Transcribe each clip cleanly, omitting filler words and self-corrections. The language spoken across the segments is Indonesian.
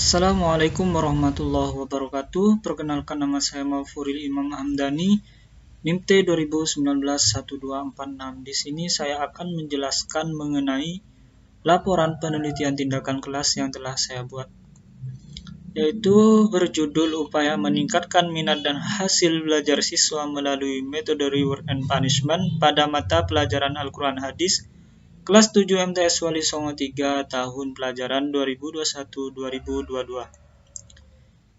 Assalamualaikum warahmatullahi wabarakatuh. Perkenalkan, nama saya Maufuril Imam Hamdani, NIMT 2019-1246. Di sini saya akan menjelaskan mengenai laporan penelitian tindakan kelas yang telah saya buat, yaitu berjudul upaya meningkatkan minat dan hasil belajar siswa melalui metode reward and punishment pada mata pelajaran Al-Quran Hadis kelas 7 MTS Wali Songo 3 tahun pelajaran 2021-2022.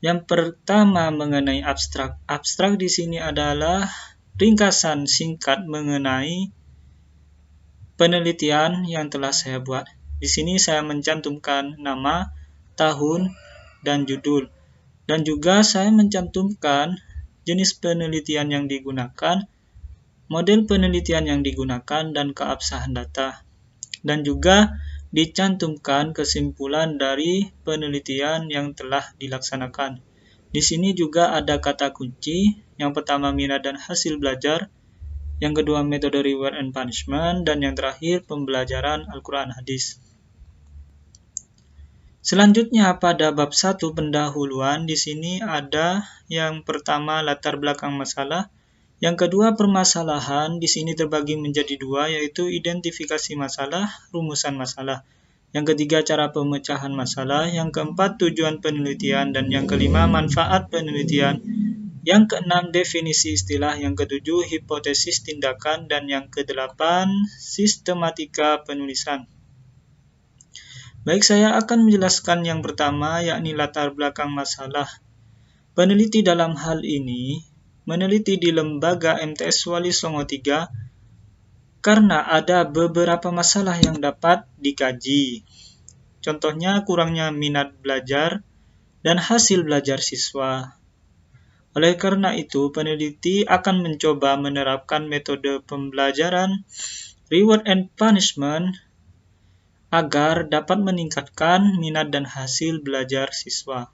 Yang pertama mengenai abstrak. Abstrak di sini adalah ringkasan singkat mengenai penelitian yang telah saya buat. Di sini saya mencantumkan nama, tahun, dan judul. Dan juga saya mencantumkan jenis penelitian yang digunakan, model penelitian yang digunakan, dan keabsahan data. Dan juga dicantumkan kesimpulan dari penelitian yang telah dilaksanakan. Di sini juga ada kata kunci, yang pertama minat dan hasil belajar, yang kedua metode reward and punishment, dan yang terakhir pembelajaran Al-Quran Hadis. Selanjutnya pada bab 1 pendahuluan, di sini ada yang pertama latar belakang masalah, yang kedua permasalahan. Di sini terbagi menjadi dua, yaitu identifikasi masalah, rumusan masalah. Yang ketiga cara pemecahan masalah, yang keempat tujuan penelitian, dan yang kelima manfaat penelitian. Yang keenam definisi istilah, yang ketujuh hipotesis tindakan, dan yang kedelapan sistematika penulisan. Baik, saya akan menjelaskan yang pertama, yakni latar belakang masalah. Peneliti dalam hal ini meneliti di lembaga MTS Wali Songo 3 karena ada beberapa masalah yang dapat dikaji. Contohnya kurangnya minat belajar dan hasil belajar siswa. Oleh karena itu, peneliti akan mencoba menerapkan metode pembelajaran reward and punishment agar dapat meningkatkan minat dan hasil belajar siswa.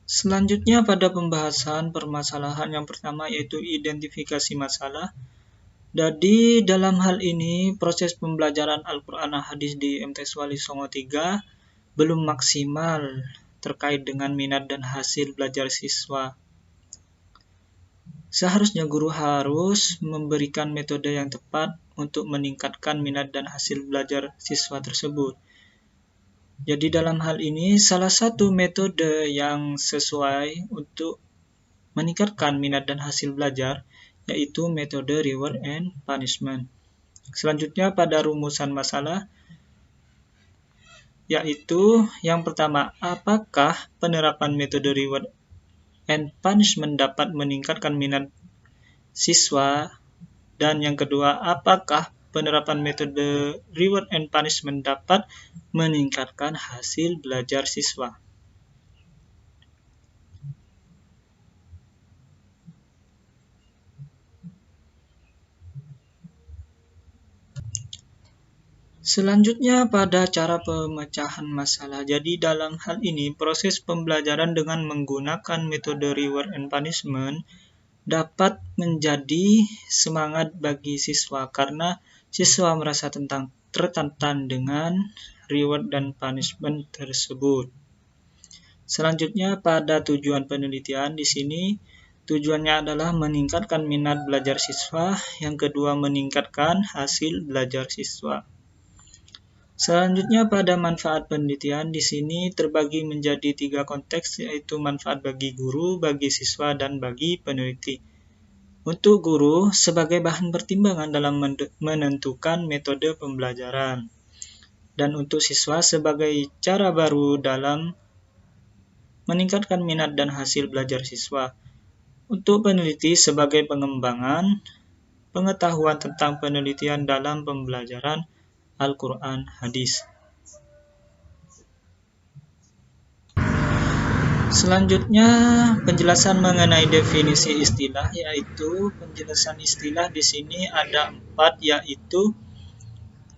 Selanjutnya pada pembahasan permasalahan yang pertama, yaitu identifikasi masalah. Jadi dalam hal ini proses pembelajaran Al-Quran Hadis di MTS Wali Songo 3 belum maksimal terkait dengan minat dan hasil belajar siswa. Seharusnya guru harus memberikan metode yang tepat untuk meningkatkan minat dan hasil belajar siswa tersebut. Jadi dalam hal ini salah satu metode yang sesuai untuk meningkatkan minat dan hasil belajar yaitu metode reward and punishment. Selanjutnya pada rumusan masalah, yaitu yang pertama, apakah penerapan metode reward and punishment dapat meningkatkan minat siswa, dan yang kedua, apakah penerapan metode reward and punishment dapat meningkatkan hasil belajar siswa. Selanjutnya pada cara pemecahan masalah. Jadi dalam hal ini proses pembelajaran dengan menggunakan metode reward and punishment dapat menjadi semangat bagi siswa karena siswa merasa tertantang dengan reward dan punishment tersebut. Selanjutnya pada tujuan penelitian, di sini tujuannya adalah meningkatkan minat belajar siswa, yang kedua meningkatkan hasil belajar siswa. Selanjutnya pada manfaat penelitian, di sini terbagi menjadi 3 konteks, yaitu manfaat bagi guru, bagi siswa, dan bagi peneliti. Untuk guru sebagai bahan pertimbangan dalam menentukan metode pembelajaran, dan untuk siswa sebagai cara baru dalam meningkatkan minat dan hasil belajar siswa. Untuk peneliti sebagai pengembangan pengetahuan tentang penelitian dalam pembelajaran Al-Quran Hadis. Selanjutnya penjelasan mengenai definisi istilah, yaitu penjelasan istilah di sini ada 4, yaitu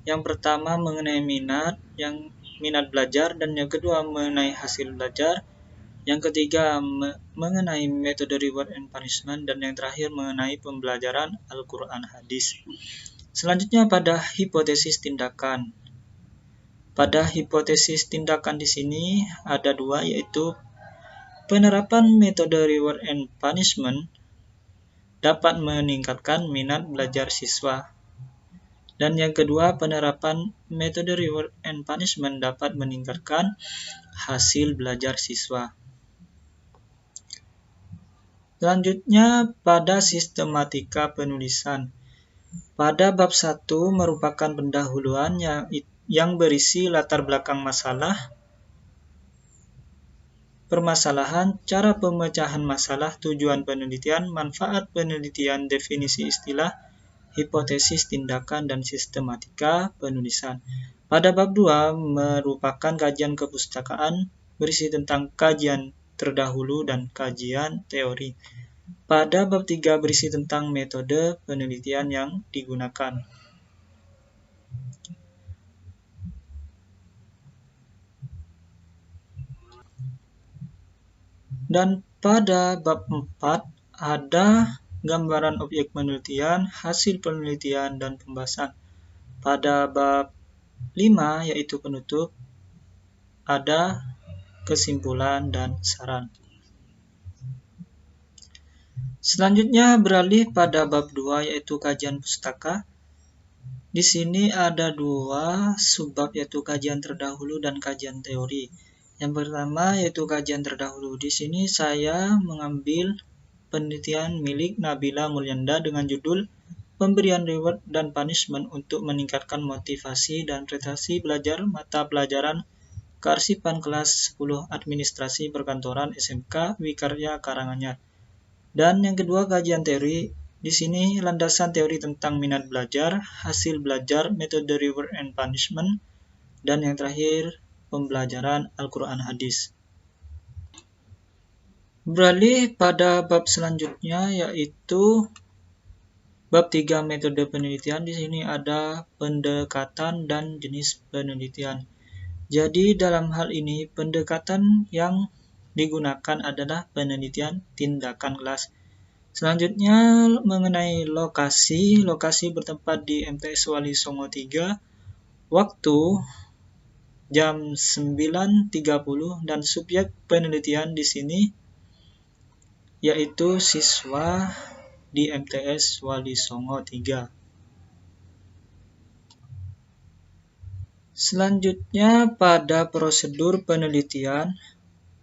yang pertama mengenai minat, yang minat belajar, dan yang kedua mengenai hasil belajar, yang ketiga mengenai metode reward and punishment, dan yang terakhir mengenai pembelajaran Al-Quran Hadis. Selanjutnya pada hipotesis tindakan. Pada hipotesis tindakan di sini ada dua, yaitu penerapan metode reward and punishment dapat meningkatkan minat belajar siswa. Dan yang kedua, penerapan metode reward and punishment dapat meningkatkan hasil belajar siswa. Selanjutnya pada sistematika penulisan. Pada bab 1 merupakan pendahuluan yang berisi latar belakang masalah, permasalahan, cara pemecahan masalah, tujuan penelitian, manfaat penelitian, definisi istilah, hipotesis tindakan, dan sistematika penulisan. Pada bab 2 merupakan kajian kepustakaan berisi tentang kajian terdahulu dan kajian teori. Pada bab 3 berisi tentang metode penelitian yang digunakan. Dan pada bab 4 ada gambaran objek penelitian, hasil penelitian, dan pembahasan. Pada bab 5 yaitu penutup, ada kesimpulan dan saran. Selanjutnya beralih pada bab 2 yaitu kajian pustaka. Di sini ada dua subbab yaitu kajian terdahulu dan kajian teori. Yang pertama yaitu kajian terdahulu. Di sini saya mengambil penelitian milik Nabila Mulyanda dengan judul Pemberian Reward dan Punishment untuk meningkatkan motivasi dan prestasi belajar mata pelajaran kearsipan kelas 10 Administrasi Perkantoran SMK Wikarya Karanganyar. Dan yang kedua kajian teori. Di sini landasan teori tentang minat belajar, hasil belajar, metode reward and punishment, dan yang terakhir pembelajaran Al-Quran Hadis. Beralih pada bab selanjutnya yaitu bab 3 metode penelitian. Di sini ada pendekatan dan jenis penelitian. Jadi dalam hal ini pendekatan yang digunakan adalah penelitian tindakan kelas. Selanjutnya mengenai lokasi. Lokasi bertempat di MTS Wali Songo 3. Waktu jam 9.30 dan subjek penelitian di sini yaitu siswa di MTS Wali Songo 3. Selanjutnya pada prosedur penelitian.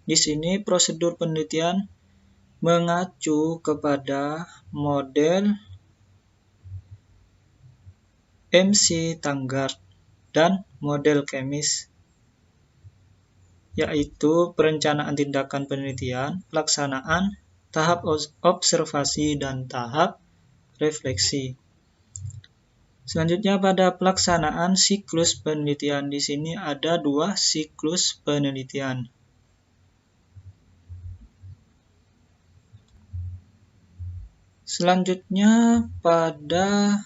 Di sini prosedur penelitian mengacu kepada model MC Taggart dan model Kemis, yaitu perencanaan tindakan penelitian, pelaksanaan, tahap observasi, dan tahap refleksi. Selanjutnya pada pelaksanaan siklus penelitian. Di sini ada dua siklus penelitian. Selanjutnya pada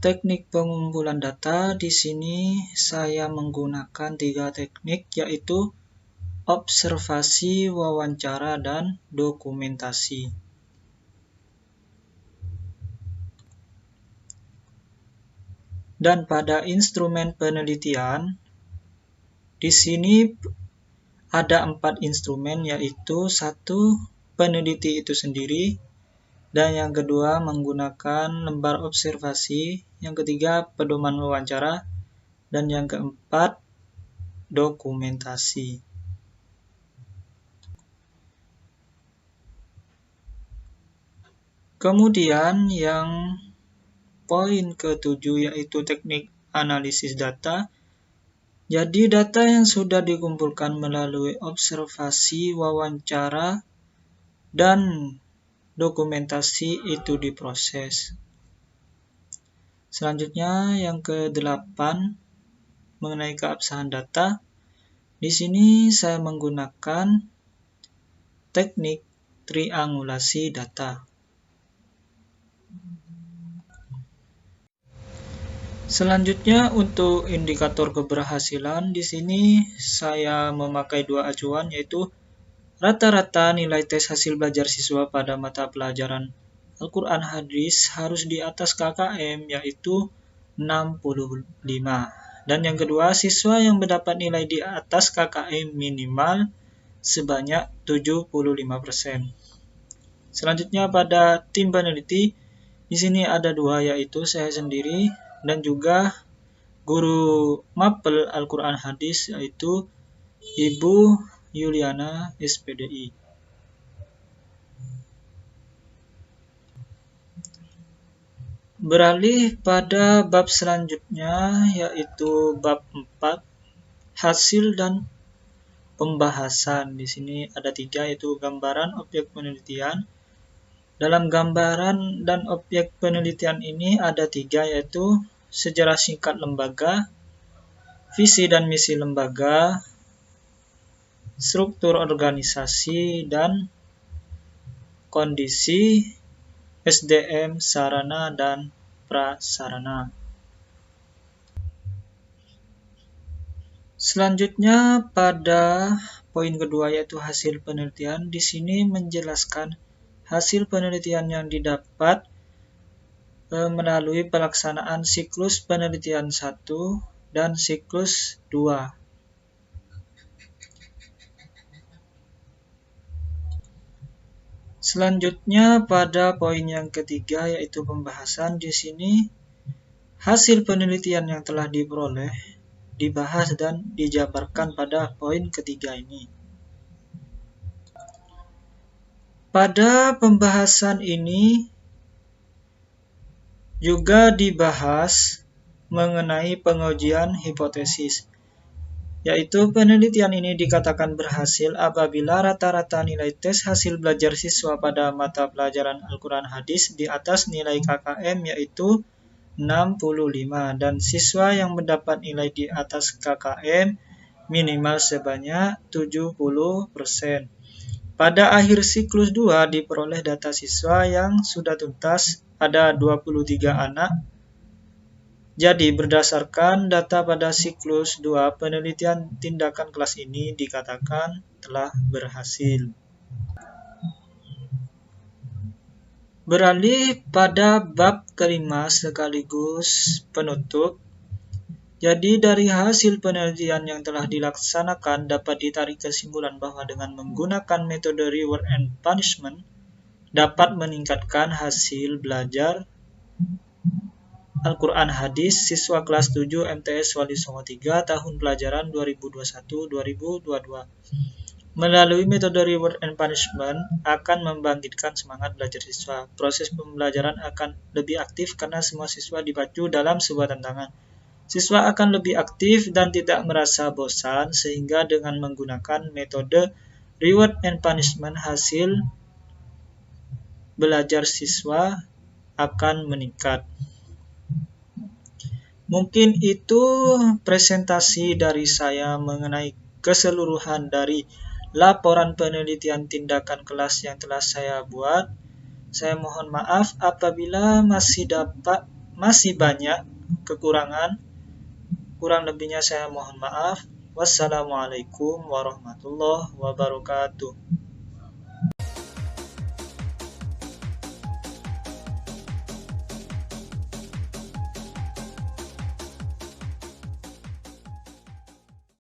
teknik pengumpulan data. Di sini saya menggunakan 3 teknik yaitu observasi, wawancara, dan dokumentasi. Dan pada instrumen penelitian, di sini ada 4 instrumen yaitu 1 peneliti itu sendiri, dan yang kedua menggunakan lembar observasi, yang ketiga pedoman wawancara, dan yang keempat dokumentasi. Kemudian yang poin ke-7 yaitu teknik analisis data. Jadi data yang sudah dikumpulkan melalui observasi, wawancara, dan dokumentasi itu diproses. Selanjutnya yang ke-8 mengenai keabsahan data. Di sini saya menggunakan teknik triangulasi data. Selanjutnya untuk indikator keberhasilan, di sini saya memakai 2 acuan yaitu rata-rata nilai tes hasil belajar siswa pada mata pelajaran Al-Quran hadis harus di atas KKM, yaitu 65. Dan yang kedua, siswa yang mendapat nilai di atas KKM minimal sebanyak 75%. Selanjutnya pada tim peneliti, di sini ada dua, yaitu saya sendiri dan juga guru mapel Al-Quran hadis, yaitu Ibu Yuliana SPDI. Beralih pada bab selanjutnya, yaitu bab 4, hasil dan pembahasan. Di sini ada 3, yaitu gambaran objek penelitian. Dalam gambaran dan objek penelitian ini ada 3, yaitu sejarah singkat lembaga, visi dan misi lembaga, struktur organisasi, dan kondisi SDM, sarana dan prasarana. Selanjutnya pada poin kedua, yaitu hasil penelitian. Di sini menjelaskan hasil penelitian yang didapat melalui pelaksanaan siklus penelitian 1 dan siklus 2. Selanjutnya pada poin yang ketiga, yaitu pembahasan. Di sini hasil penelitian yang telah diperoleh dibahas dan dijabarkan pada poin ketiga ini. Pada pembahasan ini juga dibahas mengenai pengujian hipotesis, yaitu penelitian ini dikatakan berhasil apabila rata-rata nilai tes hasil belajar siswa pada mata pelajaran Al-Quran hadis di atas nilai KKM, yaitu 65, dan siswa yang mendapat nilai di atas KKM minimal sebanyak 70%. Pada akhir siklus 2 diperoleh data siswa yang sudah tuntas, ada 23 anak. Jadi berdasarkan data pada siklus 2, penelitian tindakan kelas ini dikatakan telah berhasil. Beralih pada bab kelima sekaligus penutup. Jadi dari hasil penelitian yang telah dilaksanakan dapat ditarik kesimpulan bahwa dengan menggunakan metode reward and punishment dapat meningkatkan hasil belajar Al-Quran hadis siswa kelas 7 MTS Wali Songo 3 tahun pelajaran 2021-2022. Melalui metode reward and punishment akan membangkitkan semangat belajar siswa. Proses pembelajaran akan lebih aktif karena semua siswa dipacu dalam sebuah tantangan. Siswa akan lebih aktif dan tidak merasa bosan, sehingga dengan menggunakan metode reward and punishment hasil belajar siswa akan meningkat. Mungkin itu presentasi dari saya mengenai keseluruhan dari laporan penelitian tindakan kelas yang telah saya buat. Saya mohon maaf apabila masih banyak kekurangan. Kurang lebihnya saya mohon maaf. Wassalamualaikum warahmatullahi wabarakatuh.